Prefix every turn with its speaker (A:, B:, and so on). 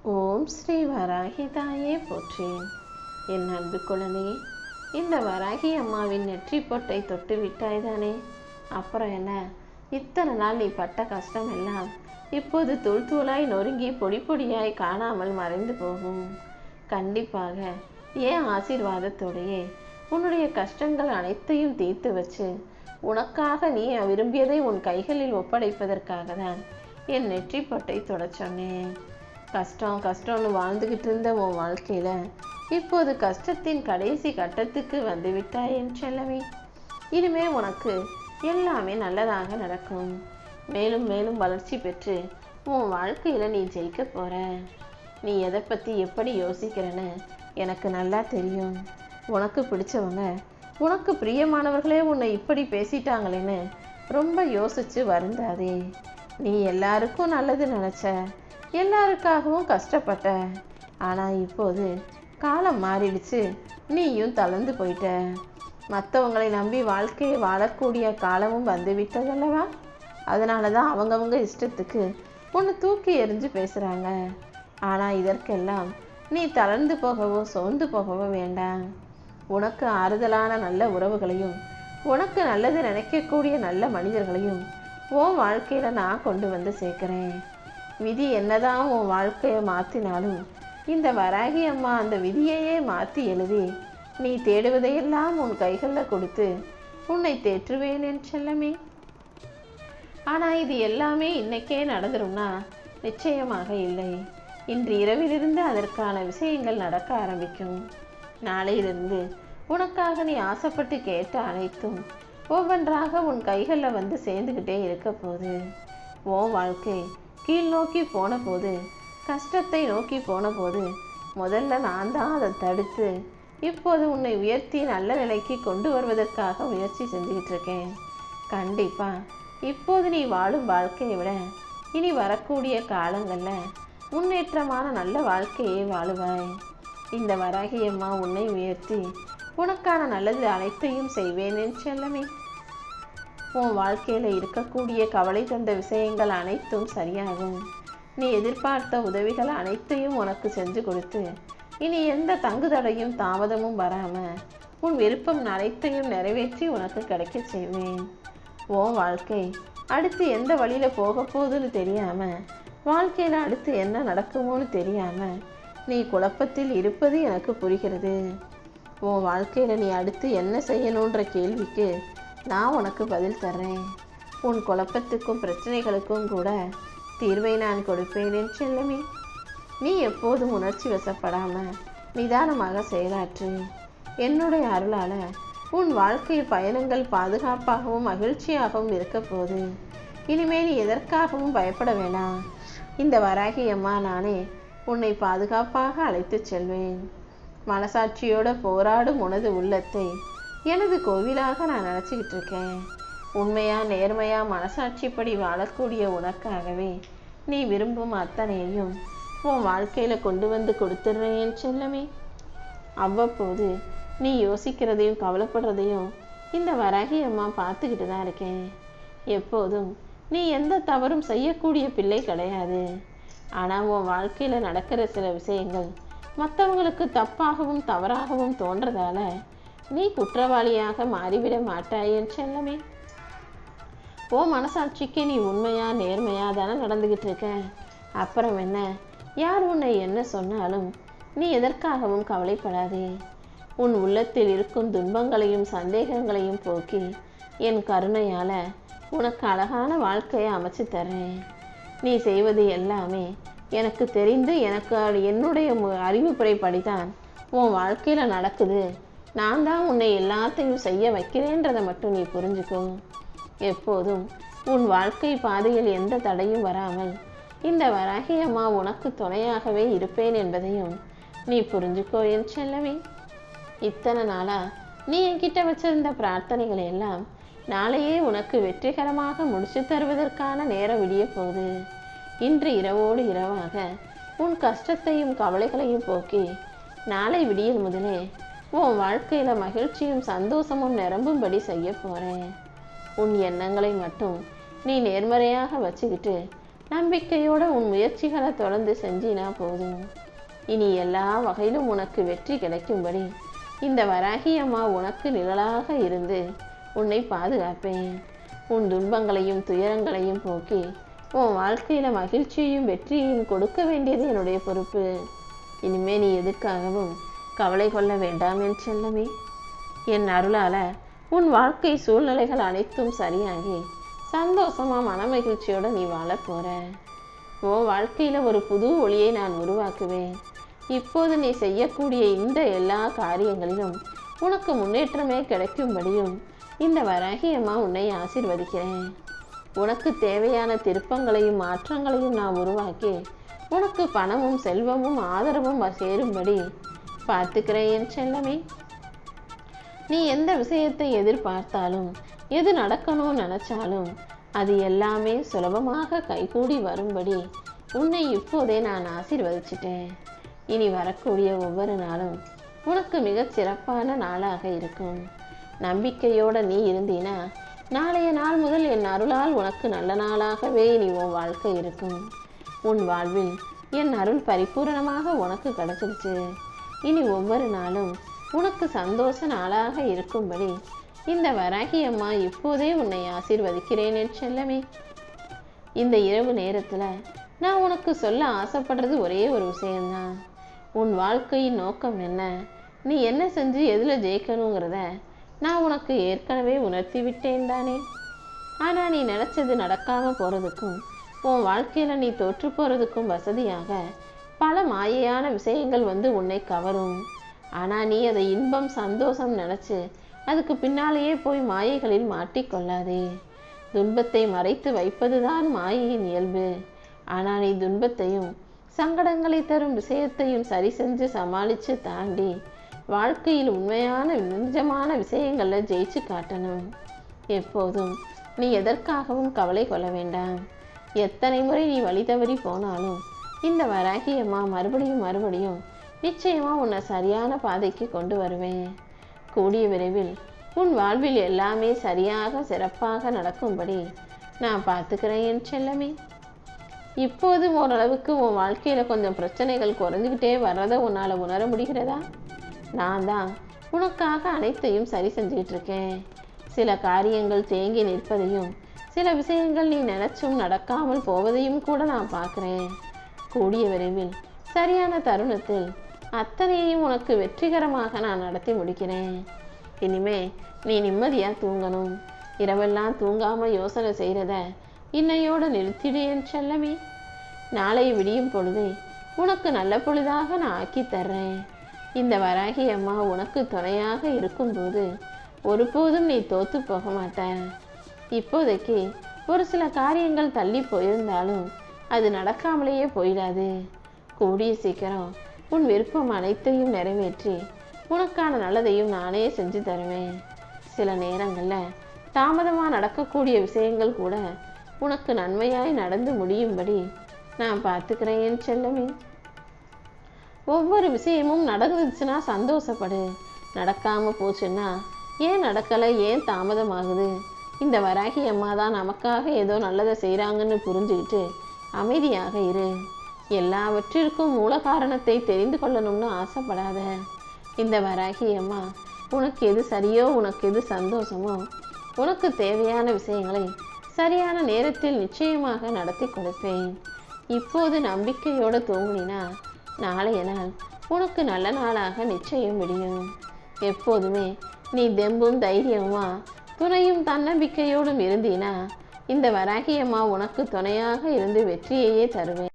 A: ஓம் ஸ்ரீ வராகிதாயே போற்றி. என் அன்பு குழந்தையே, இந்த வராகி அம்மாவின் நெற்றி பொட்டை தொட்டு விட்டாய்தானே, அப்புறம் என்ன? இத்தனை நாள் நீ பட்ட கஷ்டம் எல்லாம் இப்போது தூள் தூளாய் நொறுங்கி பொடி பொடியாய் காணாமல் மறைந்து போகும். கண்டிப்பாக ஏன் ஆசீர்வாதத்தோடையே உன்னுடைய கஷ்டங்கள் அனைத்தையும் தீர்த்து வச்சு உனக்காக நீ விரும்பியதை உன் கைகளில் ஒப்படைப்பதற்காக தான் என் நெற்றி பொட்டை தொட சொன்னேன். கஷ்டம்னு வாழ்ந்துகிட்டு இருந்த உன் வாழ்க்கையில இப்போது கஷ்டத்தின் கடைசி கட்டத்துக்கு வந்து விட்டாய் என் செல்லமே. இனிமே உனக்கு எல்லாமே நல்லதாக நடக்கும். மேலும் மேலும் வளர்ச்சி பெற்று உன் வாழ்க்கையில நீ ஜெயிக்க போற. நீ எதை பத்தி எப்படி யோசிக்கிறன்னு எனக்கு நல்லா தெரியும். உனக்கு பிடிச்சவங்க, உனக்கு பிரியமானவர்களே உன்னை இப்படி பேசிட்டாங்களேன்னு ரொம்ப யோசிச்சு வருந்தாதே. நீ எல்லாருக்கும் நல்லது நினைச்ச, எல்லாருக்காகவும் கஷ்டப்பட்ட. ஆனால் இப்போது காலம் மாறிடுச்சு, நீயும் தளர்ந்து போயிட்ட. மற்றவங்களை நம்பி வாழ்க்கையை வாழக்கூடிய காலமும் வந்து விட்டதல்லவா? அதனால தான் அவங்கவுங்க இஷ்டத்துக்கு உன்னை தூக்கி எறிஞ்சு பேசுகிறாங்க. ஆனால் இதற்கெல்லாம் நீ தளர்ந்து போகவோ சோர்ந்து போகவோ வேண்டாம். உனக்கு ஆறுதலான நல்ல உறவுகளையும் உனக்கு நல்லது நினைக்கக்கூடிய நல்ல மனிதர்களையும் உன் வாழ்க்கையில் நான் கொண்டு வந்து சேர்க்குறேன். விதி என்னதான் உன் வாழ்க்கையை மாற்றினாலும் இந்த வராகி அம்மா அந்த விதியையே மாற்றி எழுதி நீ தேடுவதையெல்லாம் உன் கைகளில் கொடுத்து உன்னை தேற்றுவேன் என் செல்லமே. ஆனால் இது எல்லாமே இன்னைக்கே நடந்துரும்னா நிச்சயமாக இல்லை. இன்று இரவிலிருந்து அதற்கான விஷயங்கள் நடக்க ஆரம்பிக்கும். நாளையிலிருந்து உனக்காக நீ ஆசைப்பட்டு கேட்ட அனைத்தும் ஒவ்வொன்றாக உன் கைகளில் வந்து சேர்ந்துக்கிட்டே இருக்க போகுது. உன் வாழ்க்கை கீழ் நோக்கி போன போது, கஷ்டத்தை நோக்கி போன போது முதல்ல நான் தான் அதை தடுத்து இப்போது உன்னை உயர்த்தி நல்ல நிலைக்கு கொண்டு வருவதற்காக முயற்சி செஞ்சுக்கிட்டு இருக்கேன். கண்டிப்பா இப்போது நீ வாழும் வாழ்க்கையை விட இனி வரக்கூடிய காலங்களில் முன்னேற்றமான நல்ல வாழ்க்கையை வாழுவாய். இந்த வராகி அம்மா உன்னை உயர்த்தி உனக்கான நல்லது அனைத்தையும் செய்வேன் என் செல்லமே. உன் வாழ்க்கையில் இருக்கக்கூடிய கவலை தந்த விஷயங்கள் அனைத்தும் சரியாகும். நீ எதிர்பார்த்த உதவிகள் அனைத்தையும் உனக்கு செஞ்சு கொடுத்து இனி எந்த தங்குதடையும் தாமதமும் வராமல் உன் விருப்பம் அனைத்தையும் நிறைவேற்றி உனக்கு கிடைக்க செய்வேன். உன் வாழ்க்கை அடுத்து எந்த வழியில் போக போகுதுன்னு தெரியாமல், வாழ்க்கையில் அடுத்து என்ன நடக்குமோன்னு தெரியாமல் நீ குழப்பத்தில் இருப்பது எனக்கு புரிகிறது. உன் வாழ்க்கையில் நீ அடுத்து என்ன செய்யணுன்ற கேள்விக்கு நான் உனக்கு பதில் தர்றேன். உன் குழப்பத்துக்கும் பிரச்சனைகளுக்கும் கூட தீர்வை நான் கொடுப்பேன் என் செல்லமே. நீ எப்போதும் உணர்ச்சி வசப்படாமல் நிதானமாக செயலாற்று. என்னுடைய அருளால் உன் வாழ்க்கை பயணங்கள் பாதுகாப்பாகவும் மகிழ்ச்சியாகவும் இருக்க போது. இனிமேல் நீ எதற்காகவும் பயப்பட வேணாம். இந்த வராகி அம்மா நானே உன்னை பாதுகாப்பாக அழைத்து செல்வேன். மனசாட்சியோட போராடும் உனது உள்ளத்தை எனது கோவிலாக நான் நினச்சிக்கிட்டு இருக்கேன். உண்மையா நேர்மையா மனசாட்சிப்படி வாழக்கூடிய உனக்காகவே நீ விரும்பும் அத்தனையையும் உன் வாழ்க்கையில் கொண்டு வந்து கொடுத்துட்றேன் என் செல்லமே. அவ்வப்போது நீ யோசிக்கிறதையும் கவலைப்படுறதையும் இந்த வராகி அம்மா பார்த்துக்கிட்டு தான் இருக்கேன். எப்போதும் நீ எந்த தவறும் செய்யக்கூடிய பிள்ளை கிடையாது. ஆனால் உன் வாழ்க்கையில் நடக்கிற சில விஷயங்கள் மற்றவங்களுக்கு தப்பாகவும் தவறாகவும் தோன்றதால நீ குற்றவாளியாக மாறிவிட மாட்டாய் என் செல்லமே. ஓ மனசாட்சிக்கு நீ உண்மையா நேர்மையா தானே நடந்துகிட்டு இருக்க. அப்புறம் என்ன, யார் உன்னை என்ன சொன்னாலும் நீ எதற்காகவும் கவலைப்படாதே. உன் உள்ளத்தில் இருக்கும் துன்பங்களையும் சந்தேகங்களையும் போக்கி என் கருணையால் உனக்கு அழகான வாழ்க்கையை அமைச்சு தர்றேன். நீ செய்வது எல்லாமே எனக்கு தெரிந்து எனக்கு என்னுடைய அறிவுப்புறைப்படிதான் உன் வாழ்க்கையில் நடக்குது. நான் தான் உன்னை எல்லாத்தையும் செய்ய வைக்கிறேன்றதை மட்டும் நீ புரிஞ்சுக்கோ. எப்போதும் உன் வாழ்க்கை பாதையில் எந்த தடையும் வராமல் இந்த வராகி அம்மா உனக்கு துணையாகவே இருப்பேன் என்பதையும் நீ புரிஞ்சுக்கோ என் செல்லமே. இத்தனை நாளா நீ என்கிட்ட வச்சிருந்த பிரார்த்தனைகள் எல்லாம் நாளையே உனக்கு வெற்றிகரமாக முடிச்சு தருவதற்கான நேரம் விடிய போகுது. இன்று இரவோடு இரவாக உன் கஷ்டத்தையும் கவலைகளையும் போக்கி நாளை விடியல் முதலே உன் வாழ்க்கையில் மகிழ்ச்சியும் சந்தோஷமும் நிரம்பும்படி செய்ய போகிறேன். உன் எண்ணங்களை மட்டும் நீ நேர்மறையாக வச்சுக்கிட்டு நம்பிக்கையோட உன் முயற்சிகளை தொடர்ந்து செஞ்சினா போதும். இனி எல்லா வகையிலும் உனக்கு வெற்றி கிடைக்கும்படி இந்த வராகி அம்மா உனக்கு நிழலாக இருந்து உன்னை பாதுகாப்பேன். உன் துன்பங்களையும் துயரங்களையும் போக்கி உன் வாழ்க்கையில மகிழ்ச்சியையும் வெற்றியையும் கொடுக்க வேண்டியது என்னுடைய பொறுப்பு. இனிமே நீ எதுக்காகவும் கவலை கொள்ள வேண்டாம் என் செல்லமே. என் அருளால உன் வாழ்க்கை சூழ்நிலைகள் அனைத்தும் சரியாகி சந்தோஷமா மனமகிழ்ச்சியோட நீ வாழ போற. உன் வாழ்க்கையில ஒரு புது ஒளியை நான் உருவாக்குவேன். இப்போது நீ செய்யக்கூடிய இந்த எல்லா காரியங்களிலும் உனக்கு முன்னேற்றமே கிடைக்கும்படியும் இந்த வராகி அம்மா உன்னை ஆசீர்வதிக்கிறேன். உனக்கு தேவையான திருப்பங்களையும் மாற்றங்களையும் நான் உருவாக்கி உனக்கு பணமும் செல்வமும் ஆதரவும் சேரும்படி பார்த்துக்கிறேன் என் செல்லமே. நீ எந்த விஷயத்தை எதிர்பார்த்தாலும் எது நடக்கணும்னு நினைச்சாலும் அது எல்லாமே சுலபமாக கைகூடி வரும்படி உன்னை இப்போதே நான் ஆசீர்வதிச்சிட்டேன். இனி வரக்கூடிய ஒவ்வொரு நாளும் உனக்கு மிகச் சிறப்பான நாளாக இருக்கும். நம்பிக்கையோட நீ இருந்தீனா நாளைய நாள் முதல் என் அருளால் உனக்கு நல்ல நாளாகவே இனி உன் வாழ்க்கை இருக்கும். உன் வாழ்வில் என் அருள் பரிபூரணமாக உனக்கு கிடைச்சிருச்சு. இனி ஒவ்வொரு நாளும் உனக்கு சந்தோஷ நாளாக இருக்கும்படி இந்த வராகி அம்மா இப்போதே உன்னை ஆசீர்வதிக்கிறேன் என் செல்லமே. இந்த இரவு நேரத்துல நான் உனக்கு சொல்ல ஆசைப்படுறது ஒரே ஒரு விஷயம்தான். உன் வாழ்க்கையின் நோக்கம் என்ன, நீ என்ன செஞ்சு எதுல ஜெயிக்கணுங்கிறத நான் உனக்கு ஏற்கனவே உணர்த்தி விட்டேன் தானே. ஆனா நீ நினைச்சது நடக்காம போறதுக்கும் உன் வாழ்க்கையில நீ தோற்று போறதுக்கும் வசதியாக பல மாயையான விஷயங்கள் வந்து உன்னை கவரும். ஆனா நீ அதை இன்பம் சந்தோஷம் நினைச்சு அதுக்கு பின்னாலேயே போய் மாயைகளில் மாட்டிக்கொள்ளாதே. துன்பத்தை மறைத்து வைப்பதுதான் மாயையின் இயல்பு. ஆனா நீ துன்பத்தையும் சங்கடங்களை தரும் விஷயத்தையும் சரி செஞ்சு சமாளிச்சு தாண்டி வாழ்க்கையில் உண்மையான நிஜமான விஷயங்கள்ல ஜெயிச்சு காட்டணும். எப்போதும் நீ எதற்காகவும் கவலை கொள்ள வேண்டாம். எத்தனை முறை நீ வழி தவறி போனாலும் இந்த வராகி அம்மா மறுபடியும் நிச்சயமா உன்னை சரியான பாதைக்கு கொண்டு வருவேன். கூடிய விரைவில் உன் வாழ்வில் எல்லாமே சரியாக சிறப்பாக நடக்கும்படி நான் பார்த்துக்கிறேன் என் செல்லமே. இப்போது ஓரளவுக்கு உன் வாழ்க்கையில கொஞ்சம் பிரச்சனைகள் குறைஞ்சுக்கிட்டே வர்றதை உன்னால உணர முடிகிறதா? நான் தான் உனக்காக அனைத்தையும் சரி செஞ்சுக்கிட்டு இருக்கேன். சில காரியங்கள் தேங்கி நிற்பதையும் சில விஷயங்கள் நீ நினைச்சும் நடக்காமல் போவதையும் கூட நான் பார்க்குறேன். கூடிய விரைவில் சரியான தருணத்தில் அத்தனையையும் உனக்கு வெற்றிகரமாக நான் நடத்தி முடிக்கிறேன். இனிமே நீ நிம்மதியா தூங்கணும். இரவெல்லாம் தூங்காம யோசனை செய்யறத இன்னையோடு நிறுத்திடு என் செல்லமே. நாளை விடியும் பொழுதை உனக்கு நல்ல பொழுதாக நான் ஆக்கி தர்றேன். இந்த வராகி அம்மா உனக்கு துணையாக இருக்கும்போது ஒருபோதும் நீ தோத்து போக மாட்ட. இப்போதைக்கு ஒரு சில காரியங்கள் தள்ளி போயிருந்தாலும் அது நடக்காமலேயே போயிடாது. கூடிய சீக்கிரம் உன் விருப்பம் அனைத்தையும் நிறைவேற்றி உனக்கான நல்லதையும் நானே செஞ்சு தருவேன். சில நேரங்கள்ல தாமதமா நடக்கக்கூடிய விஷயங்கள் கூட உனக்கு நன்மையாய் நடந்து முடியும்படி நான் பார்த்துக்கிறேன் என் செல்லமே. ஒவ்வொரு விஷயமும் நடந்துச்சுன்னா சந்தோஷப்படு. நடக்காம போச்சுன்னா ஏன் நடக்கலை, ஏன் தாமதமாகுது, இந்த வராகி அம்மா தான் நமக்காக ஏதோ நல்லதை செய்கிறாங்கன்னு புரிஞ்சுக்கிட்டு அமைதியாக இரு. எல்லாவற்றிற்கும் மூல காரணத்தை தெரிந்து கொள்ளணும்னு ஆசைப்படாத. இந்த வராகி அம்மா உனக்கு எது சரியோ, உனக்கு எது சந்தோஷமோ, உனக்கு தேவையான விஷயங்களை சரியான நேரத்தில் நிச்சயமாக நடத்தி கொடுப்பேன். இப்போது நம்பிக்கையோடு தூங்கினா நாளைய நாள் உனக்கு நல்ல நாளாக நிச்சயம் விடியும். எப்போதுமே நீ தெம்பும் தைரியமா துணையும் தன்னம்பிக்கையோடும் இருந்தீனா இந்த வராகி அம்மா உனக்கு துணையாக இருந்து வெற்றியையே தருவேன்.